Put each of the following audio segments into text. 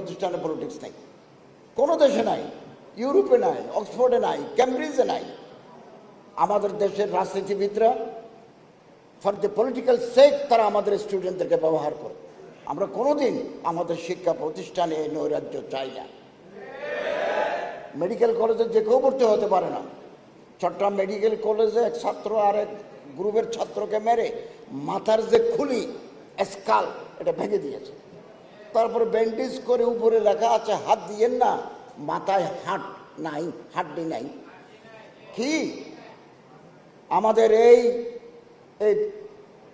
প্রতিষ্ঠানে পলিটিক্স নাই, কোনো দেশে নাই, ইউরোপে নাই, অক্সফোর্ডে নাই, ক্যামব্রিজে নাই। আমাদের দেশের রাজনীতিবিদরা ফর দ্য পলিটিক্যাল সেক তারা আমাদের স্টুডেন্টদেরকে ব্যবহার করে। আমরা কোনোদিন আমাদের শিক্ষা প্রতিষ্ঠানে নৈরাজ্য চাই না। মেডিকেল কলেজে যে কেউ ভর্তি হতে পারে না। চট্টগ্রাম মেডিকেল কলেজে এক ছাত্র আর এক গ্রুপের ছাত্রকে মেরে মাথার যে খুলি স্কাল এটা ভেঙে দিয়েছে। তারপরে ব্যান্ডেজ করে উপরে লেখা আছে হাত দিয়েন না, মাথায় হাট নাই, হাড্ডি নাই। কি আমাদের এই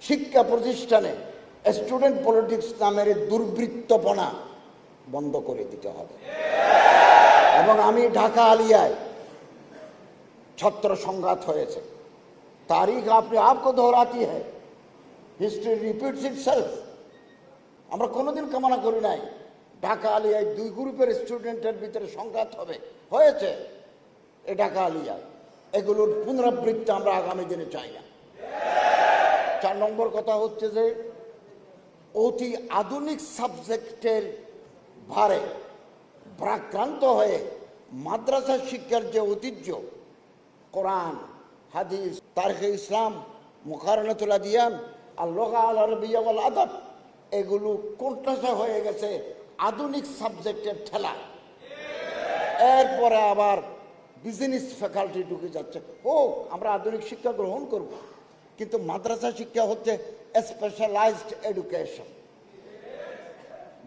শিক্ষা প্রতিষ্ঠানে স্টুডেন্ট পলিটিক্স নামের দুর্বৃত্তপনা বন্ধ করে দিতে হবে। এবং আমি ঢাকা আলিয়ায় ছাত্র সংঘাত হয়েছে, তারিখ আপনি আপকো দোহরাতি হ্যায়, হিস্ট্রি রিপিটস ইটসেলফ। আমরা কোনোদিন কামনা করি নাই ঢাকা আলিয়ায় দুই গ্রুপের স্টুডেন্টের ভিতরে সংঘাত হবে, হয়েছে এ ঢাকা আলিয়ায়। এগুলোর পুনরাবৃত্তি আমরা আগামী দিনে চাই না। 4 নম্বর কথা হচ্ছে যে অতি আধুনিক সাবজেক্টের ভারে ভারাক্রান্ত হয়ে মাদ্রাসা শিক্ষার যে ঐতিহ্য, কোরআন, হাদিস, তারিখে ইসলাম, মুকারানাতুল আদিয়ান, আর লুগা আল আরবিয়া ওয়াল আদব, এগুলো কোণঠাসা হয়ে গেছে আধুনিক সাবজেক্টের ঠেলা। এরপরে আবার বিজনেস ফ্যাকাল্টি ঢুকে যাচ্ছে। আমরা আধুনিক শিক্ষা গ্রহণ করব, কিন্তু মাদ্রাসা শিক্ষা হচ্ছে স্পেশালাইজড এডুকেশন।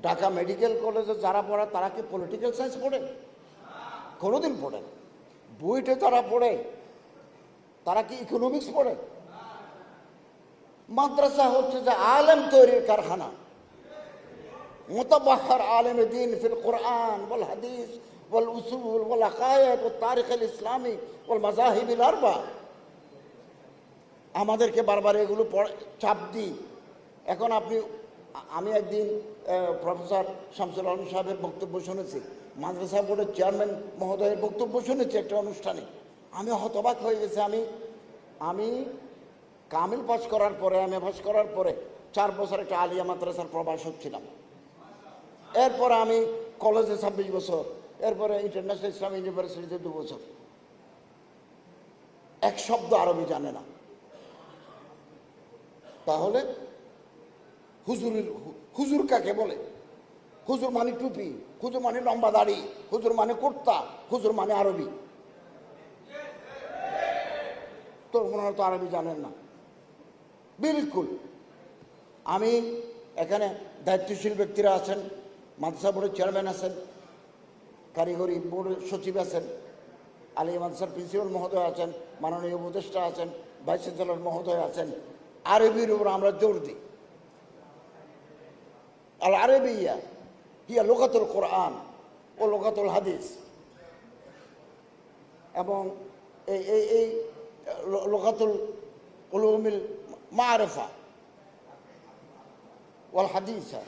ঢাকা মেডিকেল কলেজে যারা পড়ে তারা কি পলিটিক্যাল সায়েন্স পড়ে? কোনোদিন পড়ে না। বুয়েটে যারা পড়ে তারা কি ইকোনমিক্স পড়ে? মাদ্রাসা হচ্ছে যে আলেম তৈরির কারখানা। মুতাবাহহার আলেম দ্বীন ফিল কুরআন ওয়াল হাদিস ওয়াল উসুল ওয়াল আকায়েদ ওয়াল তারিখ আল ইসলামী ওয়াল মাযাহিব আল আরবা। আমাদেরকে বারবার এগুলো চাপ দিই। এখন আমি একদিন প্রফেসর শামসুল আলম সাহেবের বক্তব্য শুনেছি, মাদ্রাসা বোর্ডের চেয়ারম্যান মহোদয়ের বক্তব্য শুনেছি একটা অনুষ্ঠানে। আমি হতবাক হয়ে গেছি। আমি কামিল পাস করার পরে, এমএ পাস করার পরে 4 বছর একটা আলিয়া মাদ্রাসার প্রভাষক ছিলাম। এরপরে আমি কলেজে 26 বছর, এরপরে ইন্টারন্যাশনাল ইসলাম ইউনিভার্সিটিতে 2 বছর। এক শব্দ আরবি জানে না। তাহলে হুজুর কাকে বলে? হুজুর মানে টুপি, হুজুর মানে লম্বা দাড়ি, হুজুর মানে কুর্তা, হুজুর মানে আরবি। তোর মনে হয় তো আরবি জানেন না। বিলকুল। আমি এখানে দায়িত্বশীল ব্যক্তিরা আছেন, মাদ্রাসা বোর্ডের চেয়ারম্যান আছেন, কারিগরি বোর্ডের সচিব আছেন, আলিয়া মাদ্রাসার প্রিন্সিপাল মহোদয় আছেন, মাননীয় উপদেষ্টা আছেন, ভাইস চ্যান্সেলর মহোদয় আছেন। আরবির উপর আমরা জোর দিই। আল আরবিয়া হিয়া লুগাতুল কোরআন ও লুগাতুল হাদিস। এবং এই লুগাতুল উলুমিল মারিফা ওয়াল হাদিসা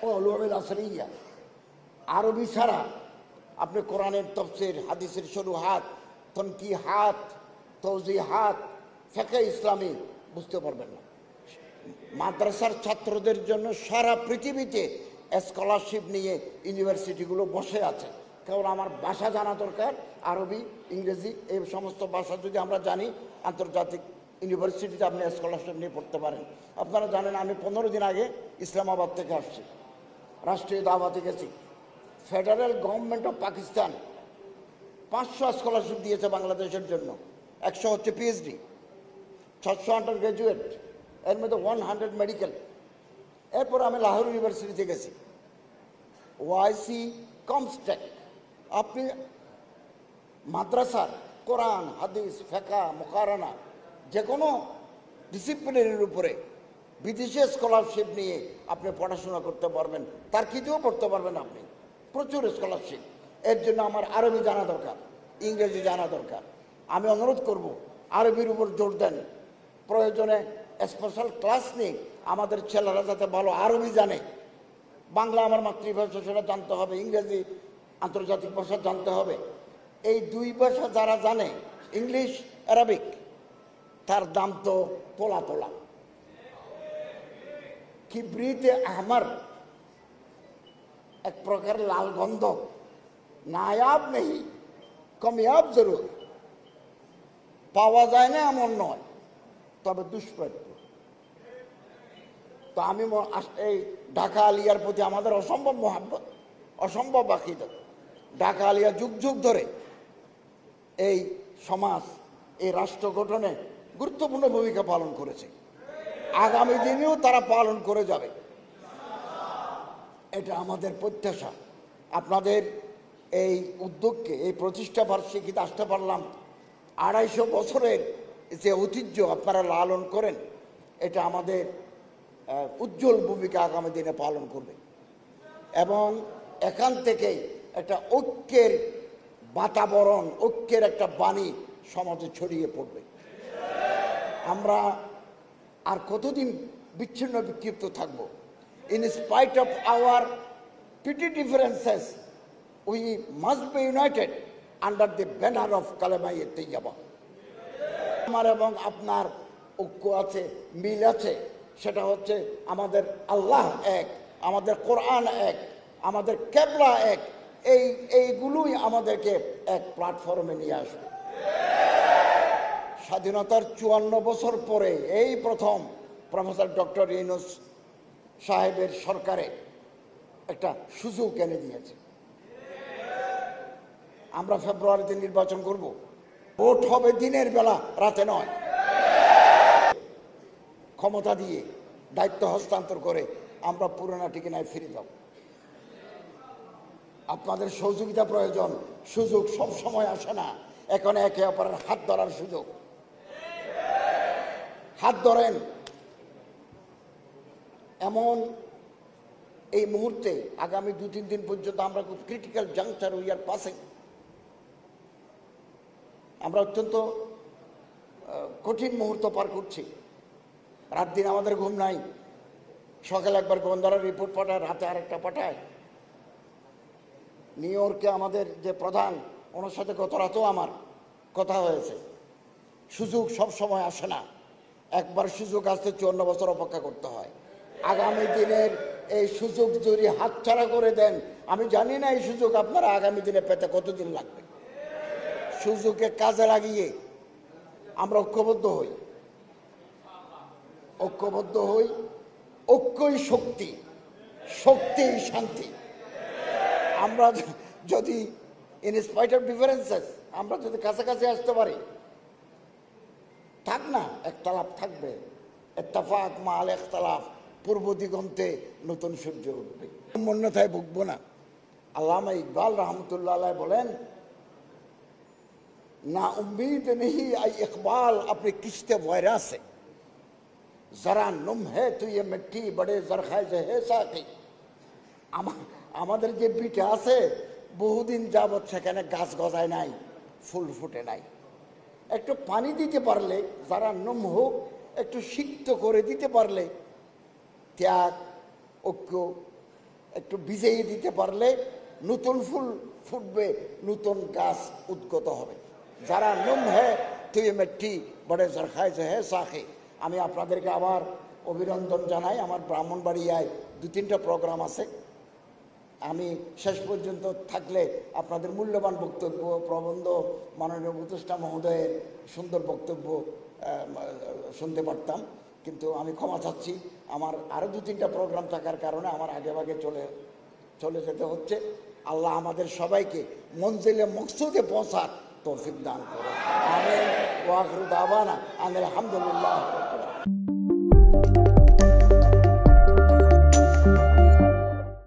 ও উলুমিল আসরিয়া। আরবি ছাড়া আপনি কোরআনের তাফসীর, হাদিসের শুরুহাত, তনকিহাত, তাওজিহাত, ফিকহ ইসলামী বুঝতে পারবেন না। মাদ্রাসার ছাত্রদের জন্য সারা পৃথিবীতে স্কলারশিপ নিয়ে ইউনিভার্সিটিগুলো বসে আছে। কারণ আমার ভাষা জানা দরকার, আরবি, ইংরেজি, এই সমস্ত ভাষা যদি আমরা জানি, আন্তর্জাতিক ইউনিভার্সিটিতে আপনি স্কলারশিপ নিয়ে পড়তে পারেন। আপনারা জানেন আমি 15 দিন আগে ইসলামাবাদ থেকে আসছি, রাষ্ট্রীয় দাওয়াতে গেছি। Federal government of Pakistan 500 scholarship দিয়েছে বাংলাদেশের জন্য। 100 হচ্ছে পিএইচডি, 600 আন্ডার গ্রাজুয়েট, এর মধ্যে 100 মেডিকেল। এরপর আমি লাহোর ইউনিভার্সিটিতে গেছি, ওয়াইসি কমস্টেক। আপনি মাদ্রাসার কোরআন, হাদিস, ফিকহ, মুকারানা যে কোনো ডিসিপ্লিনের উপরে বিদেশি স্কলারশিপ নিয়ে আপনি পড়াশোনা করতে পারবেন, তার কিতেও পড়তে পারবেন আপনি, প্রচুর স্কলারশিপ। এর জন্য আমার আরবি জানা দরকার, ইংরেজি জানা দরকার। আমি অনুরোধ করব আরবির উপর জোর দেন, প্রয়োজনে স্পেশাল ক্লাস নিয়ে আমাদের ছেলেরা যাতে ভালো আরবি জানে। বাংলা আমার মাতৃভাষা, সেটা জানতে হবে, ইংরেজি আন্তর্জাতিক ভাষা জানতে হবে। এই 2 ভাষা যারা জানে, ইংলিশ, আরবিক, তার দাম তো তোলা তোলা। কিবরিতে আহমার এক প্রকার লাল গন্ধক, নায়াব নেই, কামিয়াব জরুর, পাওয়া যায় না এমন নয়, তবে দুষ্প্রাপ্য। তো আমি এই ঢাকা আলিয়ার প্রতি আমাদের অসম্ভব মোহাব্বত, অসম্ভব আকিদত। ঢাকা আলিয়া যুগ যুগ ধরে এই সমাজ, এই রাষ্ট্র গঠনে গুরুত্বপূর্ণ ভূমিকা পালন করেছে, আগামী দিনেও তারা পালন করে যাবে, এটা আমাদের প্রত্যাশা। আপনাদের এই উদ্যোগকে, এই প্রতিষ্ঠা বার্ষিকীতে আসতে পারলাম। 250 বছরের যে ঐতিহ্য আপনারা লালন করেন, এটা আমাদের উজ্জ্বল ভূমিকা আগামী দিনে পালন করবে এবং এখান থেকেই একটা ঐক্যের বাতাবরণ, ঐক্যের একটা বাণী সমাজে ছড়িয়ে পড়বে। আমরা আর কতদিন বিচ্ছিন্ন বিক্ষিপ্ত থাকব? In spite of our petty differences, we must be united under the banner of কালেমায়ে Taiyaba. আমার এবং আপনার ঐক্য আছে, মিল আছে, সেটা হচ্ছে আমাদের আল্লাহ এক, আমাদের কোরআন এক, আমাদের কেবলা এক। এইগুলোই আমাদেরকে এক প্ল্যাটফর্মে নিয়ে আসবে। স্বাধীনতার 54 বছর পরে এই প্রথম প্রফেসর ডক্টর ইউনূস সাহেবের সরকারে একটা সুযোগ এনে দিয়েছে। আমরা ফেব্রুয়ারিতে নির্বাচন করব, ভোট হবে দিনের বেলা, রাতে নয়। ক্ষমতা দিয়ে দায়িত্ব হস্তান্তর করে আমরা পুরোনো ঠিকানায় ফিরে যাব। আপনাদের সহযোগিতা প্রয়োজন। সুযোগ সব সময় আসে না, এখন একে অপরের হাত ধরার সুযোগ। হাত ধরেন। এমন এই মুহূর্তে আগামী 2-3 দিন পর্যন্ত আমরা খুব critical juncture we are passing. আমরা অত্যন্ত কঠিন মুহূর্ত পার করছি। রাত দিন আমাদের ঘুম নাই। সকালে একবার গোয়েন্দারা রিপোর্ট পাঠায়, রাতে আরেকটা পাঠায়। নিউ ইয়র্কে আমাদের যে প্রধান, ওনার সাথে গত রাতেও আমার কথা হয়েছে। সুযোগ সব সময় আসে না, একবার সুযোগ আসতে 54 বছর অপেক্ষা করতে হয়। আগামী দিনের এই সুযোগ যদি হাতছাড়া করে দেন, আমি জানি না এই সুযোগ আপনারা আগামী দিনে পেতে কতদিন লাগবে। সুযোগকে কাজে লাগিয়ে আমরা ঐক্যবদ্ধ হই, ঐক্যবদ্ধ হই। ঐক্যই শক্তি, শক্তিই শান্তি। আমরা যদি ইন স্পাইট অফ ডিফারেন্সেস আমরা যদি কাছাকাছি আসতে পারি, থাক না একতলাফ থাকবে, ইত্তেফাক মাল ইখতিলাফ, পূর্ব দিগন্তে নতুন সূর্য উঠবে, মন্যতায় ভুগবো না। আল্লামা ইকবাল রহমতুল্লাহ আলাইহি বলেন, না উম্मीद नहीं आई इकबाल अपने किश्ते वैरा से, जरा नुम है तो ये मिट्टी बड़े जरखाए है साकी। আমাদের যে পিঠে আছে, বহুদিন যাবৎ সেখানে গাছ গজায় নাই, ফুল ফুটে নাই। একটু পানি দিতে পারলে, যারা নুম হোক, একটু সিক্ত করে দিতে পারলে, ত্যাগ ঐক্য একটু ভিজিয়ে দিতে পারলে নতুন ফুল ফুটবে, নতুন গাছ উদ্গত হবে। যারা নুম হ্যায় তো ये मिट्टी बड़े जरखाए है साखे। আমি আপনাদেরকে আবার অভিনন্দন জানাই। আমার ব্রাহ্মণবাড়িয়ায় 2-3টা প্রোগ্রাম আছে। আমি শেষ পর্যন্ত থাকলে আপনাদের মূল্যবান বক্তব্য, প্রবন্ধ, মাননীয় উপদেষ্টা মহোদয়ের সুন্দর বক্তব্য শুনতে পারতাম, কিন্তু আমি ক্ষমা চাচ্ছি, আমার আরও 2-3টা প্রোগ্রাম থাকার কারণে আমার আগেভাগে চলে যেতে হচ্ছে। আল্লাহ আমাদের সবাইকে মঞ্জিলে মকসুদে পৌঁছার তৌফিক দান করুন। আমিন ওয়া আখিরু দাওয়ানা আলহামদুলিল্লাহ।